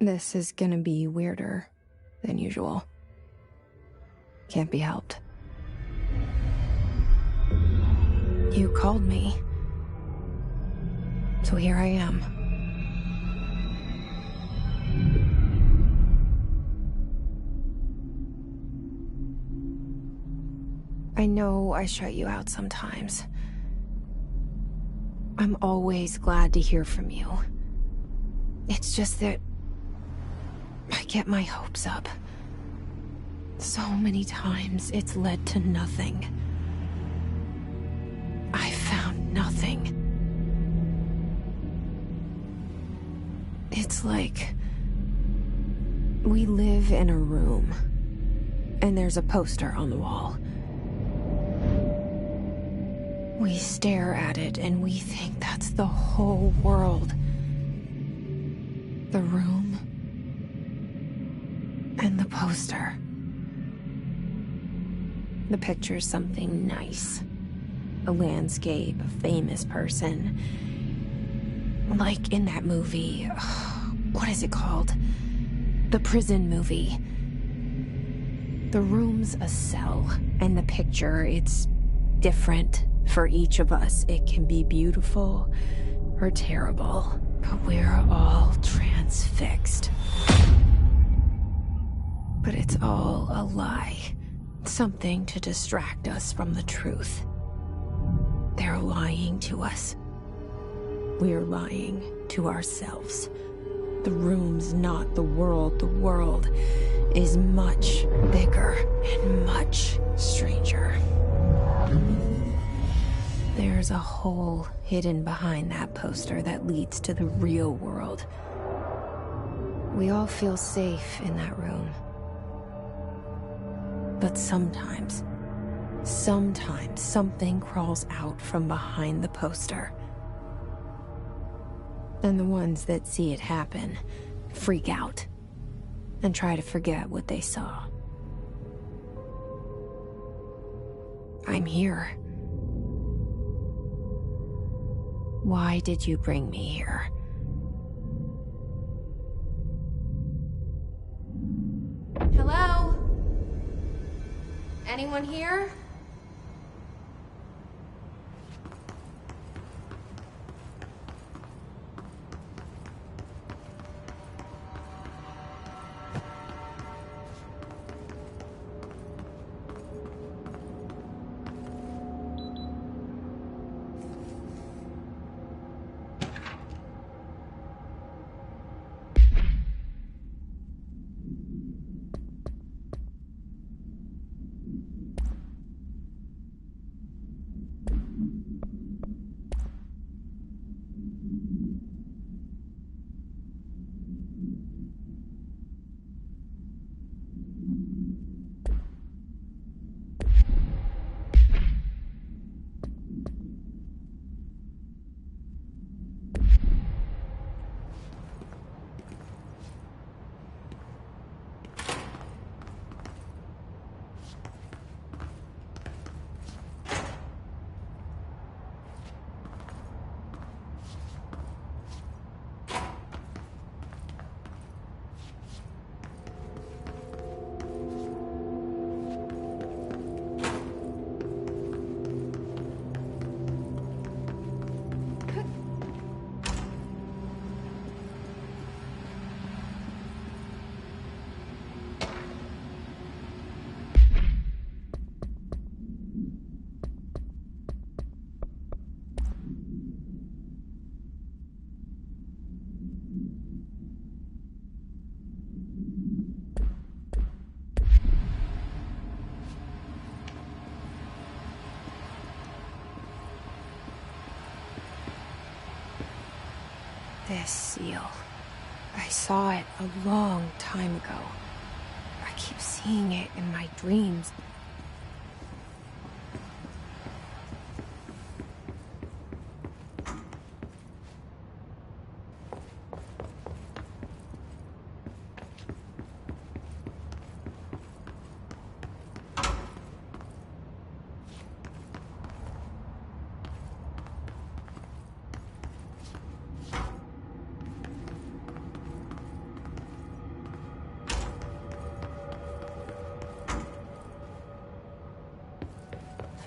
This is gonna be weirder than usual. Can't be helped. You called me. So here I am. I know I shut you out sometimes. I'm always glad to hear from you. It's just that I get my hopes up. So many times it's led to nothing. I found nothing. It's like we live in a room, and there's a poster on the wall. We stare at it and we think that's the whole world. The room and the poster. The picture's something nice. A landscape, a famous person. Like in that movie, what is it called? The prison movie. The room's a cell, and the picture, it's different for each of us. It can be beautiful or terrible, but we're all transfixed. But it's all a lie. Something to distract us from the truth. They're lying to us. We're lying to ourselves. The room's not the world. The world is much bigger and much stranger. There's a hole hidden behind that poster that leads to the real world. We all feel safe in that room. But sometimes something crawls out from behind the poster. And the ones that see it happen freak out and try to forget what they saw. I'm here. Why did you bring me here? Hello? Anyone here? This seal. I saw it a long time ago. I keep seeing it in my dreams.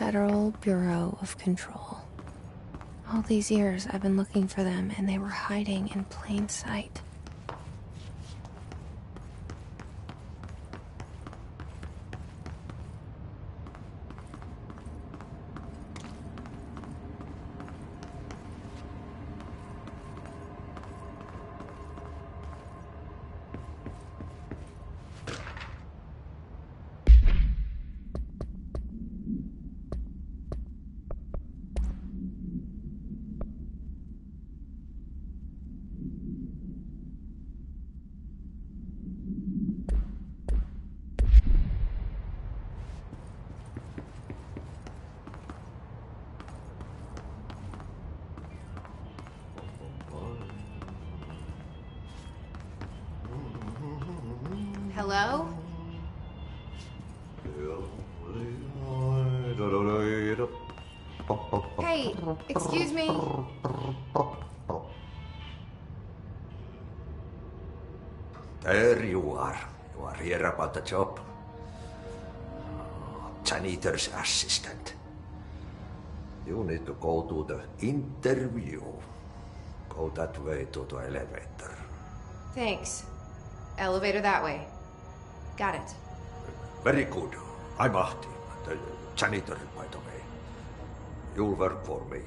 Federal Bureau of Control. All these years I've been looking for them, and they were hiding in plain sight. Hello? Hey, excuse me? There you are. You are here about the job. Janitor's assistant. You need to go to the interview. Go that way to the elevator. Thanks. Elevator that way. Got it. Very good. I'm Ahti, the janitor, by the way. You'll work for me.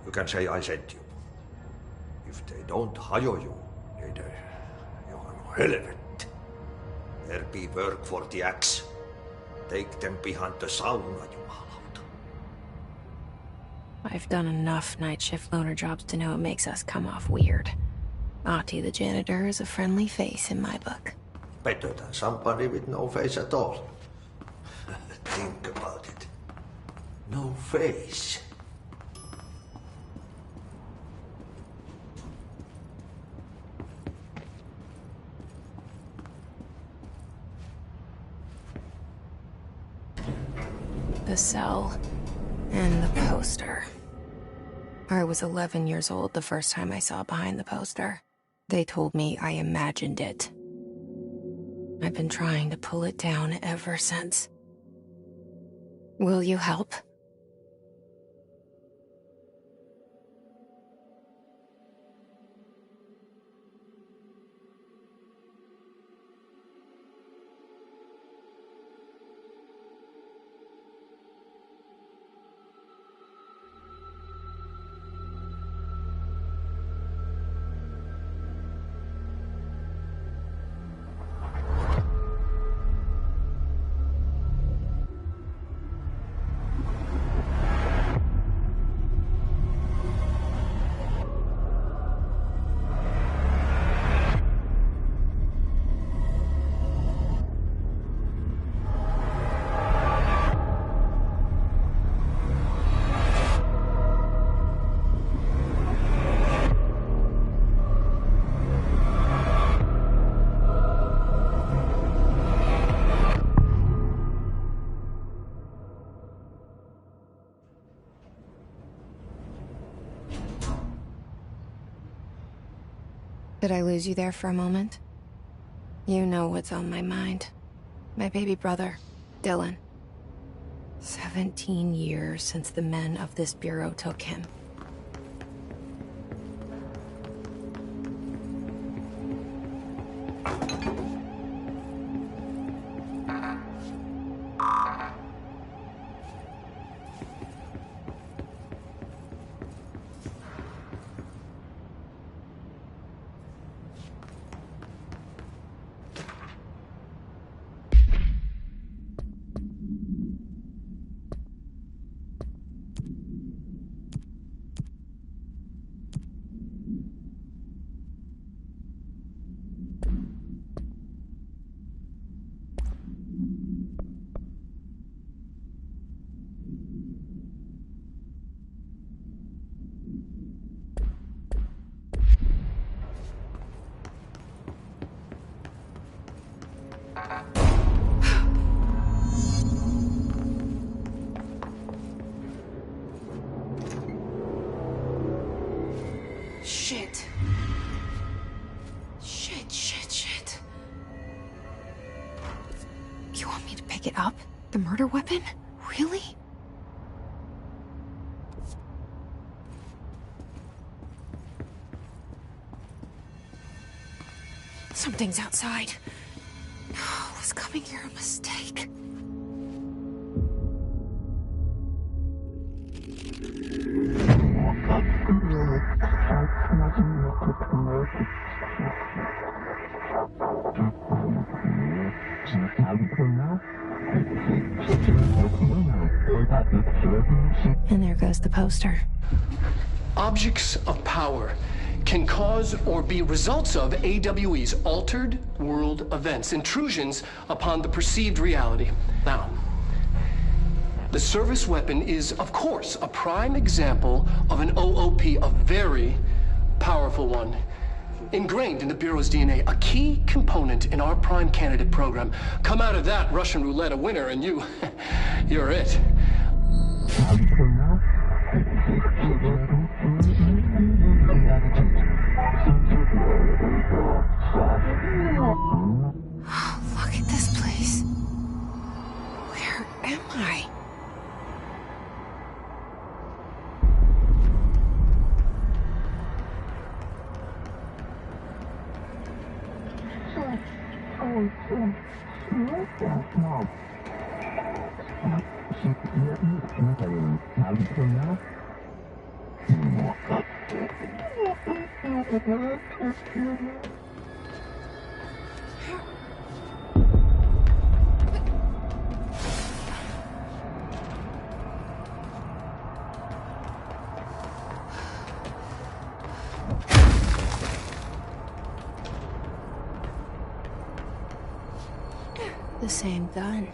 You can say I sent you. If they don't hire you, then you are no helmet. There be work for the axe. Take them behind the sauna, you malot. I've done enough night shift loner jobs to know it makes us come off weird. Ahti the janitor is a friendly face in my book. Better than somebody with no face at all. Think about it. No face. The cell and the poster. I was 11 years old the first time I saw behind the poster. They told me I imagined it. I've been trying to pull it down ever since. Will you help? Did I lose you there for a moment? You know what's on my mind. My baby brother, Dylan. 17 years since the men of this bureau took him. Shit. Shit. You want me to pick it up? The murder weapon? Really? Something's outside. Was coming here a mistake? And there goes the poster. Objects of power can cause or be results of AWE's altered world events, intrusions upon the perceived reality. Now, the service weapon is, of course, a prime example of an OOP, a very powerful one, ingrained in the Bureau's DNA, a key component in our prime candidate program. Come out of that Russian roulette a winner, and you're it. Look at this place. Where am I? The same gun.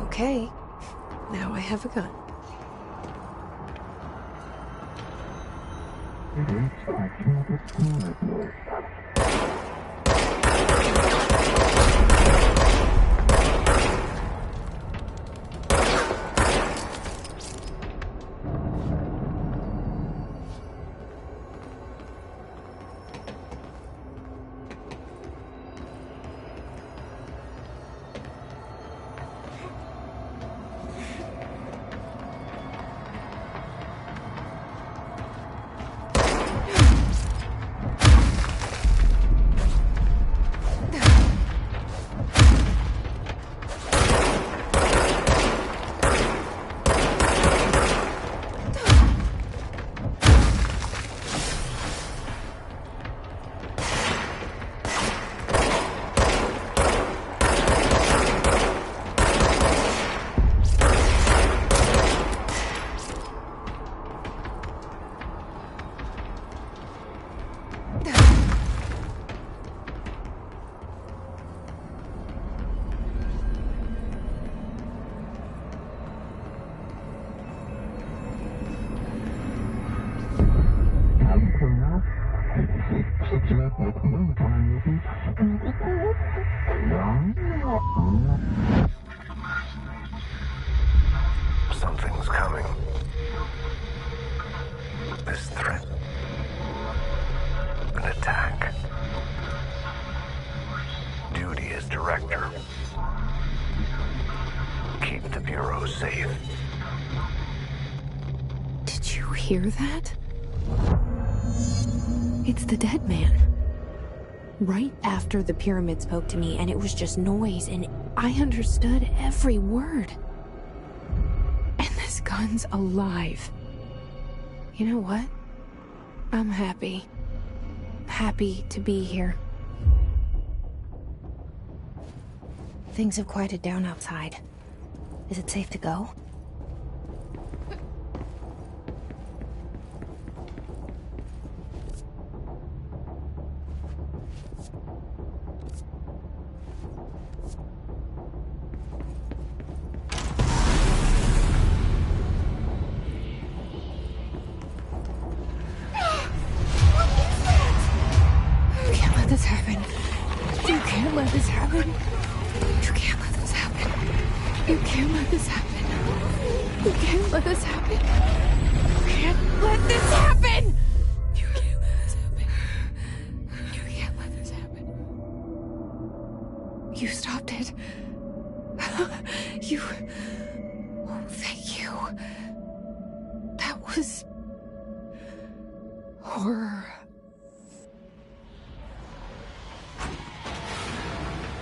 Okay, now I have a gun. Something's coming. This threat. An attack. Duty as director. Keep the Bureau safe. Did you hear that? It's the dead man. Right after the pyramid spoke to me, and it was just noise, and I understood every word. And this gun's alive. You know what? I'm happy. Happy to be here. Things have quieted down outside. Is it safe to go? This happen. You can't let this happen. You can't let this happen. You can't let this happen. You can't let this happen. You can't let this happen. You can't let this happen. You can't let this happen. You stopped it. You... Oh, thank you. That was... horror.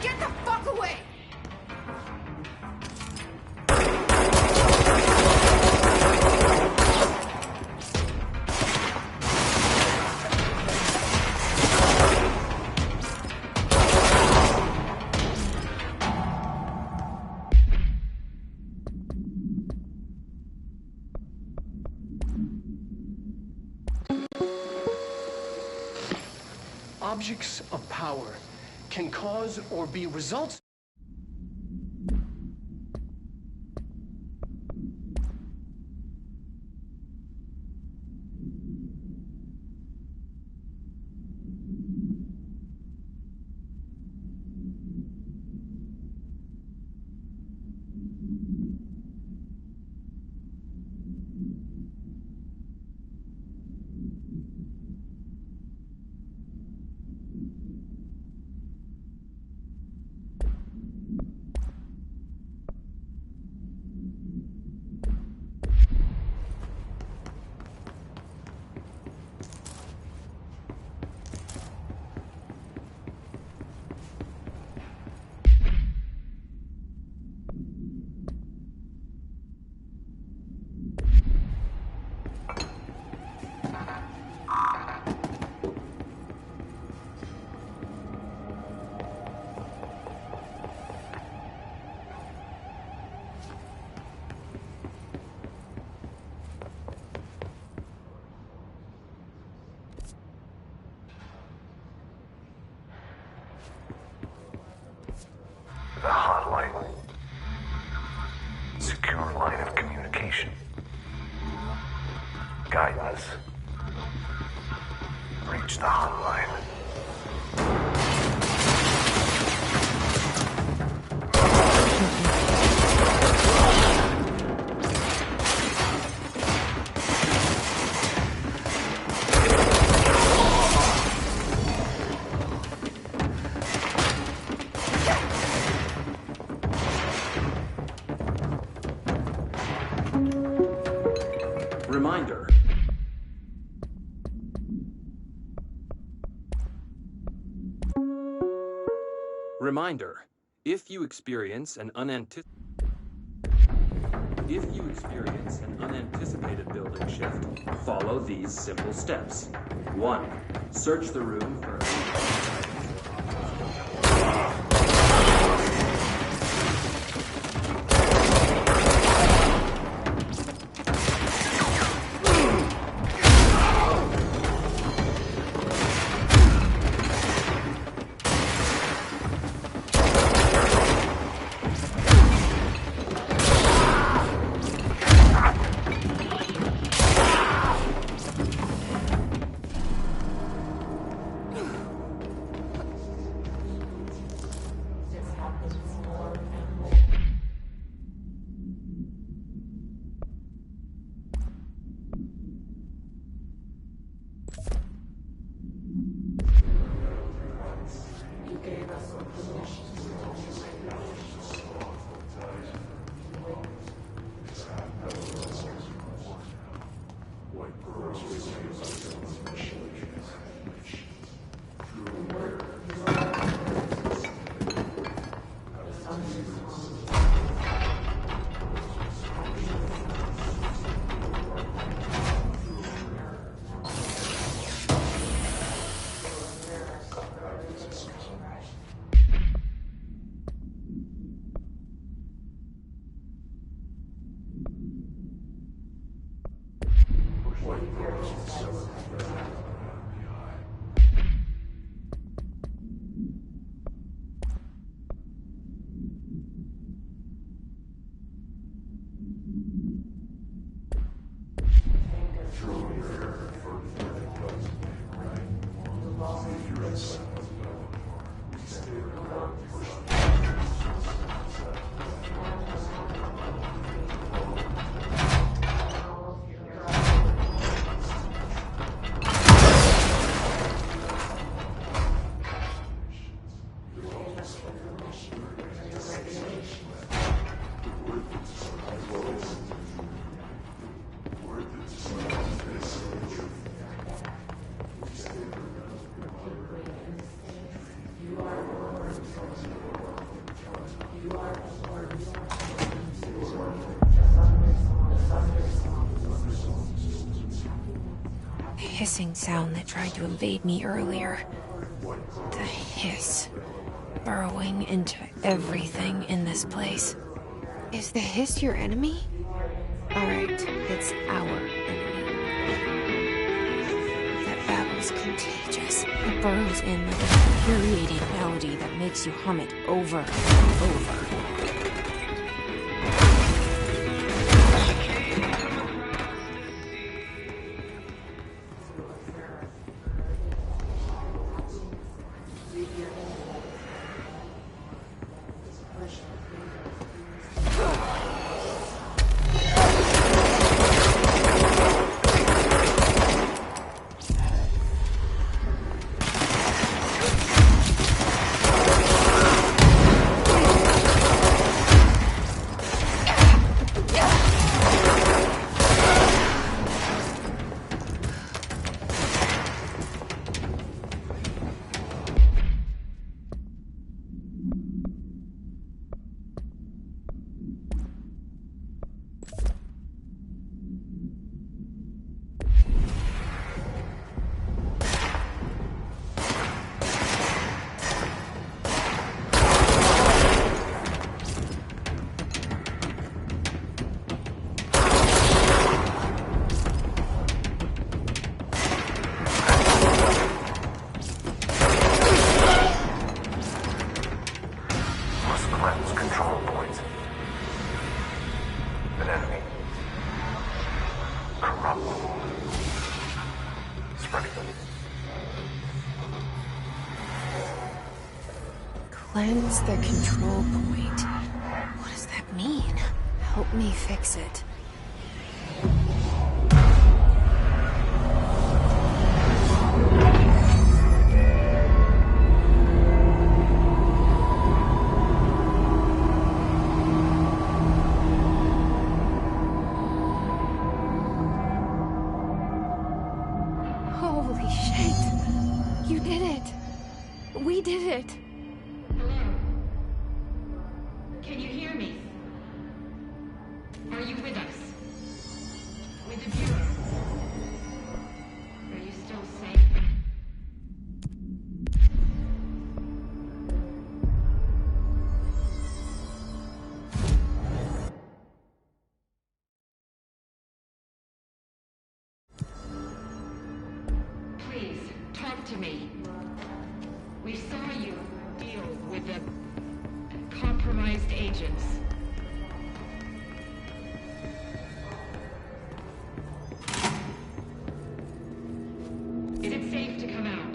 Get the fuck away! Objects of power can cause or be results. The hotline. Secure line of communication. Guidance. Reach the hotline. Reminder. Reminder. If you experience an unanticipated building shift, follow these simple steps. 1. Search the room for... hissing sound that tried to invade me earlier. The hiss, burrowing into everything in this place. Is the hiss your enemy? Alright, it's our enemy. That babble's contagious. It burrows in like an infuriating melody that makes you hum it over and over. Cleanse the control point. What does that mean? Help me fix it. Holy shit! You did it! We did it! Can you hear me? Are you with us? With the Bureau? Are you still safe? Please, talk to me. We saw you deal with the compromised agents. Is it safe to come out?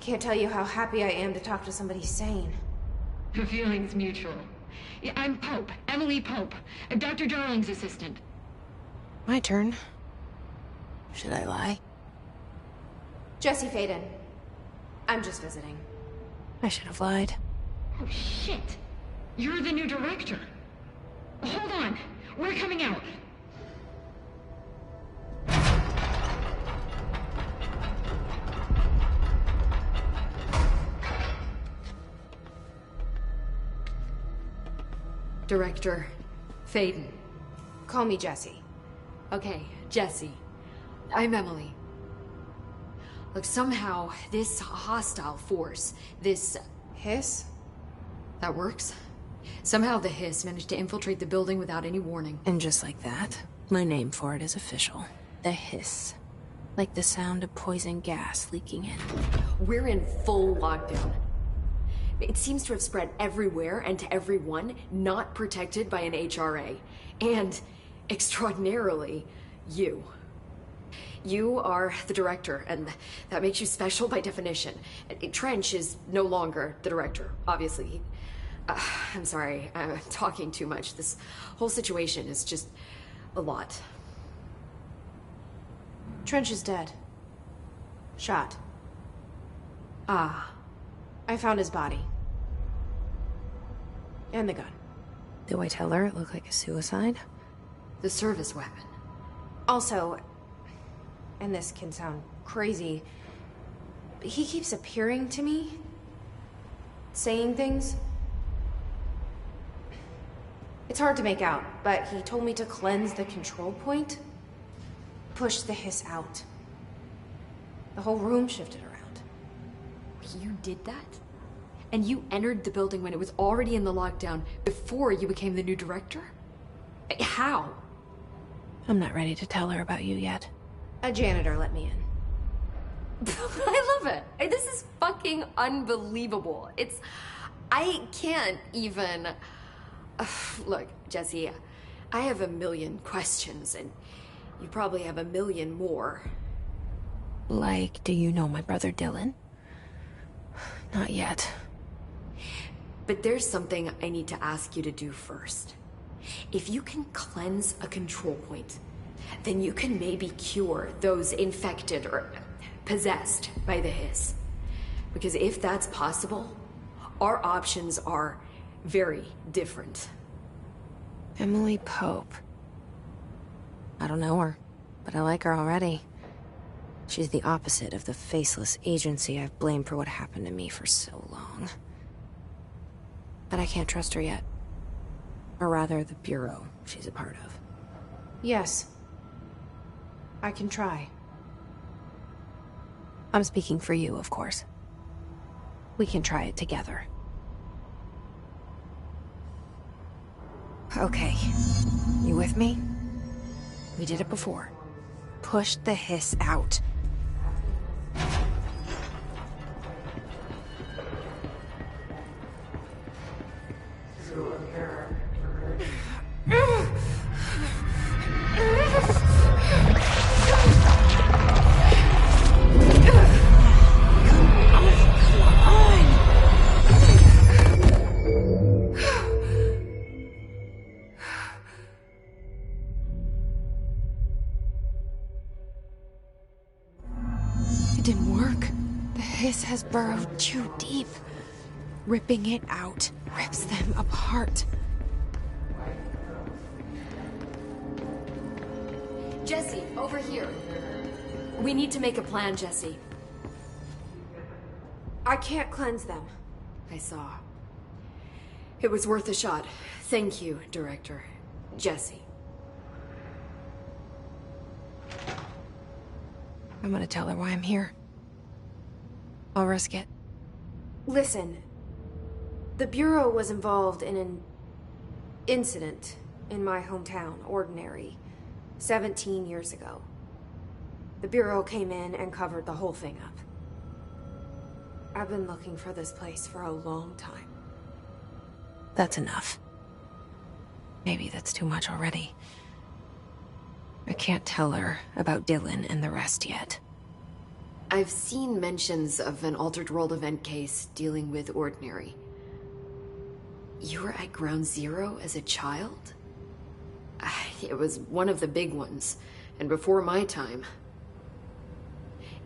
Can't tell you how happy I am to talk to somebody sane. The feeling's mutual. Yeah, I'm Pope, Emily Pope, Dr. Darling's assistant. My turn. Should I lie? Jesse Faden. I'm just visiting. I should have lied. Oh, shit. You're the new director. Hold on. We're coming out. Director Faden. Call me Jesse. Okay, Jesse. I'm Emily. Look, somehow this hostile force, this Hiss? that works. Somehow the hiss managed to infiltrate the building without any warning. And just like that, my name for it is official. The hiss. Like the sound of poison gas leaking in. We're in full lockdown. It seems to have spread everywhere and to everyone not protected by an HRA. And, extraordinarily, you. You are the director, and that makes you special by definition. Trench is no longer the director, obviously. I'm sorry, I'm talking too much. This whole situation is just a lot. Trench is dead. Shot. Ah. I found his body. And the gun. Do I tell her it looked like a suicide? The service weapon. Also, and this can sound crazy, but he keeps appearing to me, saying things. It's hard to make out, but he told me to cleanse the control point, push the hiss out. The whole room shifted around. You did that? And you entered the building when it was already in the lockdown before you became the new director? How? I'm not ready to tell her about you yet. A janitor let me in. I love it. This is fucking unbelievable. I can't even... Look, Jesse, I have a million questions, and you probably have a million more. Like, do you know my brother Dylan? Not yet. But there's something I need to ask you to do first. If you can cleanse a control point, then you can maybe cure those infected or possessed by the hiss. Because if that's possible, our options are very different. Emily Pope. I don't know her, but I like her already. She's the opposite of the faceless agency I've blamed for what happened to me for so long. But I can't trust her yet. Or rather, the Bureau she's a part of. Yes. I can try. I'm speaking for you, of course. We can try it together. Okay. You with me? We did it before. Push the hiss out. It didn't work. The hiss has burrowed too deep. Ripping it out rips them apart. Jesse, over here. We need to make a plan, Jesse. I can't cleanse them. I saw. It was worth a shot. Thank you, Director. Jesse. I'm gonna tell her why I'm here. I'll risk it. Listen. The Bureau was involved in an incident in my hometown, Ordinary, 17 years ago. The Bureau came in and covered the whole thing up. I've been looking for this place for a long time. That's enough. Maybe that's too much already. I can't tell her about Dylan and the rest yet. I've seen mentions of an Altered World event case dealing with Ordinary. You were at Ground Zero as a child? It was one of the big ones, and before my time.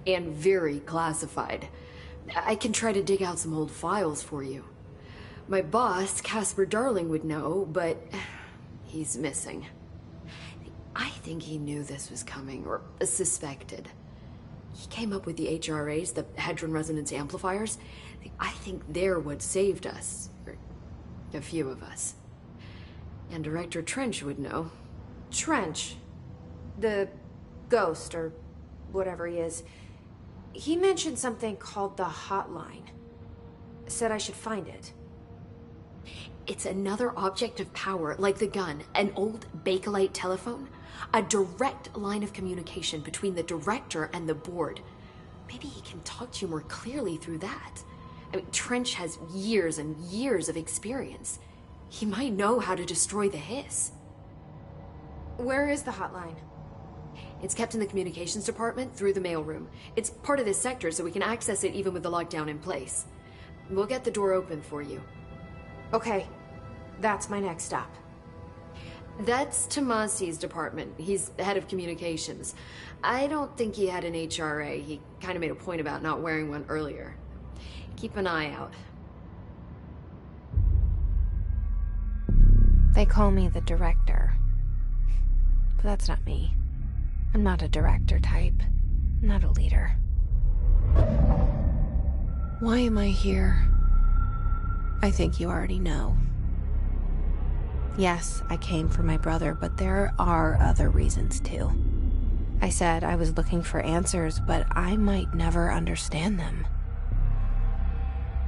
And very classified. I can try to dig out some old files for you. My boss, Casper Darling, would know, but he's missing. I think he knew this was coming, or suspected. He came up with the HRAs, the Hadron Resonance Amplifiers. I think they're what saved us. Or a few of us. And Director Trench would know. Trench. The ghost, or whatever he is. He mentioned something called the hotline. Said I should find it. It's another object of power, like the gun, an old Bakelite telephone. A direct line of communication between the director and the board. Maybe he can talk to you more clearly through that. I mean, Trench has years and years of experience. He might know how to destroy the hiss. Where is the hotline? It's kept in the communications department through the mailroom. It's part of this sector, so we can access it even with the lockdown in place. We'll get the door open for you. Okay, that's my next stop. That's Tomasi's department. He's the head of communications. I don't think he had an HRA. He kind of made a point about not wearing one earlier. Keep an eye out. They call me the director. But that's not me. I'm not a director type. I'm not a leader. Why am I here? I think you already know. Yes, I came for my brother, but there are other reasons too. I said I was looking for answers, but I might never understand them.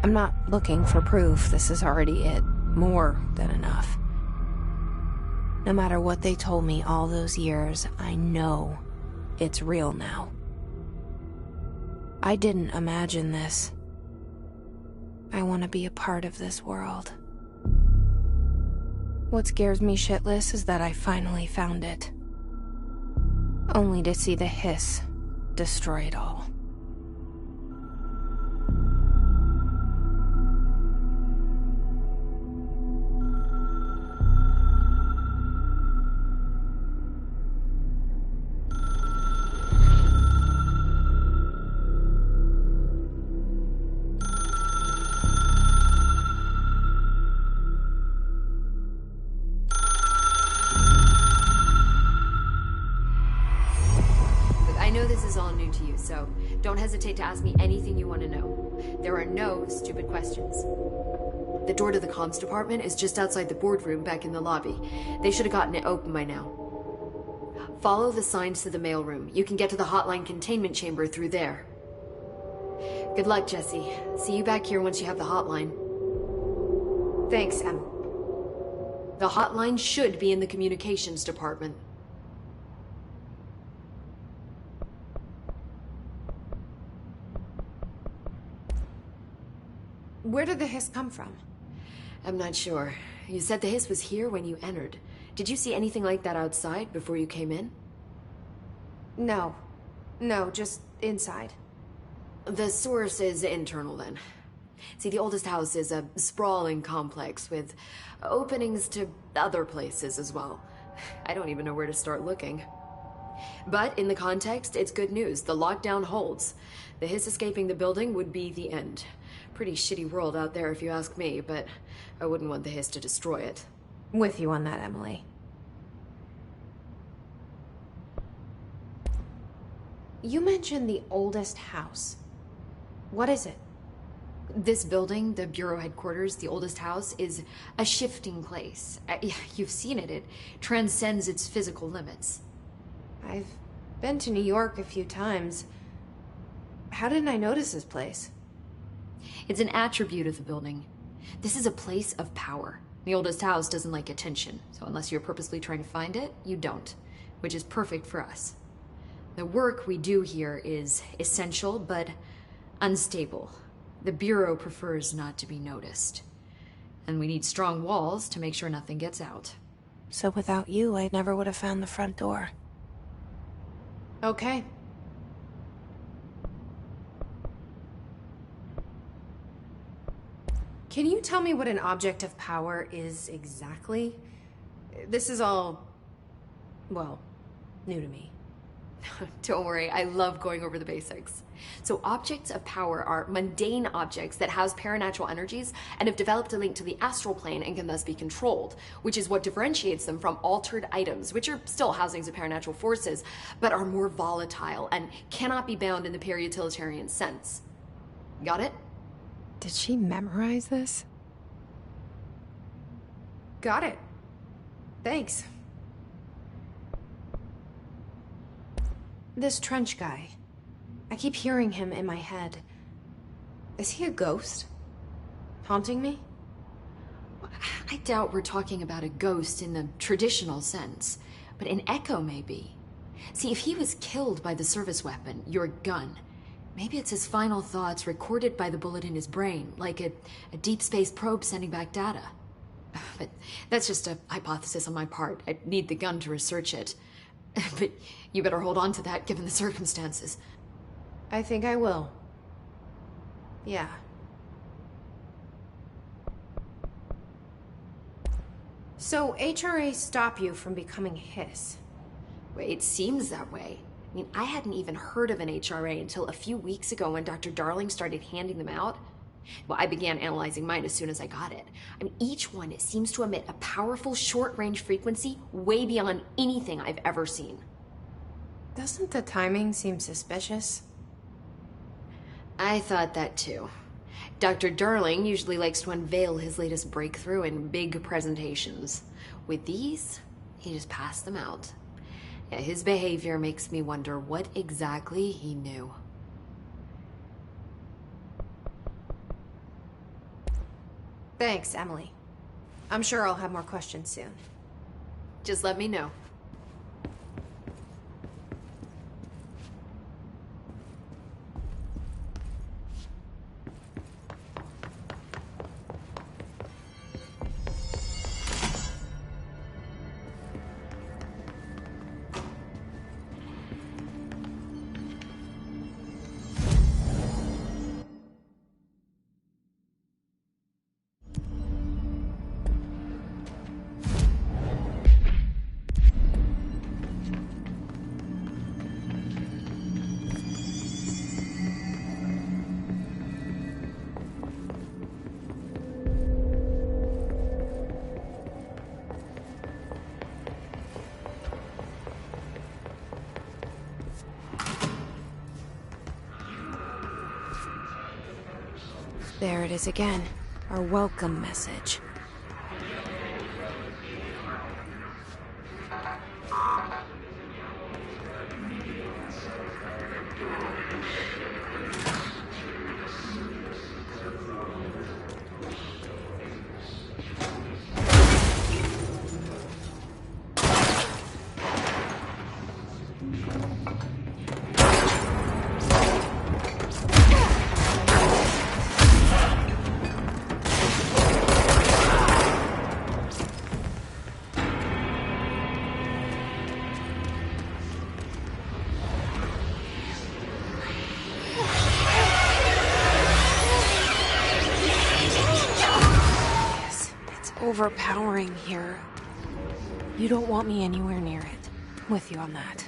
I'm not looking for proof. This is already it. More than enough. No matter what they told me all those years, I know it's real now. I didn't imagine this. I want to be a part of this world. What scares me shitless is that I finally found it. Only to see the hiss destroy it all. So don't hesitate to ask me anything you want to know. There are no stupid questions. The door to the comms department is just outside the boardroom back in the lobby. They should have gotten it open by now. Follow the signs to the mailroom. You can get to the hotline containment chamber through there. Good luck, Jesse. See you back here once you have the hotline. Thanks, Em. The hotline should be in the communications department. Where did the hiss come from? I'm not sure. You said the hiss was here when you entered. Did you see anything like that outside before you came in? No. No, just inside. The source is internal then. See, the oldest house is a sprawling complex with openings to other places as well. I don't even know where to start looking. But in the context, it's good news. The lockdown holds. The hiss escaping the building would be the end. Pretty shitty world out there if you ask me, but I wouldn't want the hiss to destroy it. With you on that, Emily. You mentioned the oldest house. What is it? This building, the Bureau headquarters, the oldest house, is a shifting place. You've seen it. It transcends its physical limits. I've been to New York a few times. How didn't I notice this place? It's an attribute of the building. This is a place of power. The oldest house doesn't like attention, so unless you're purposely trying to find it, you don't, which is perfect for us. The work we do here is essential, but unstable. The Bureau prefers not to be noticed. And we need strong walls to make sure nothing gets out. So without you, I never would have found the front door. Okay. Can you tell me what an object of power is exactly? This is all, well, new to me. Don't worry, I love going over the basics. So objects of power are mundane objects that house paranatural energies and have developed a link to the astral plane and can thus be controlled, which is what differentiates them from altered items, which are still housings of paranatural forces, but are more volatile and cannot be bound in the pure utilitarian sense. Got it? Did she memorize this? Got it. Thanks. This Trench guy. I keep hearing him in my head. Is he a ghost? Haunting me? I doubt we're talking about a ghost in the traditional sense, but an echo maybe. See, if he was killed by the service weapon, your gun, maybe it's his final thoughts recorded by the bullet in his brain, like a deep space probe sending back data. But that's just a hypothesis on my part. I'd need the gun to research it. But you better hold on to that given the circumstances. I think I will. Yeah. So HRA stop you from becoming Hiss? Well, it seems that way. I mean, I hadn't even heard of an HRA until a few weeks ago when Dr. Darling started handing them out. Well, I began analyzing mine as soon as I got it. I mean, each one seems to emit a powerful short-range frequency way beyond anything I've ever seen. Doesn't the timing seem suspicious? I thought that too. Dr. Darling usually likes to unveil his latest breakthrough in big presentations. With these, he just passed them out. Yeah, his behavior makes me wonder what exactly he knew. Thanks, Emily. I'm sure I'll have more questions soon. Just let me know. There it is again. Our welcome message. Overpowering here. You don't want me anywhere near it. I'm with you on that.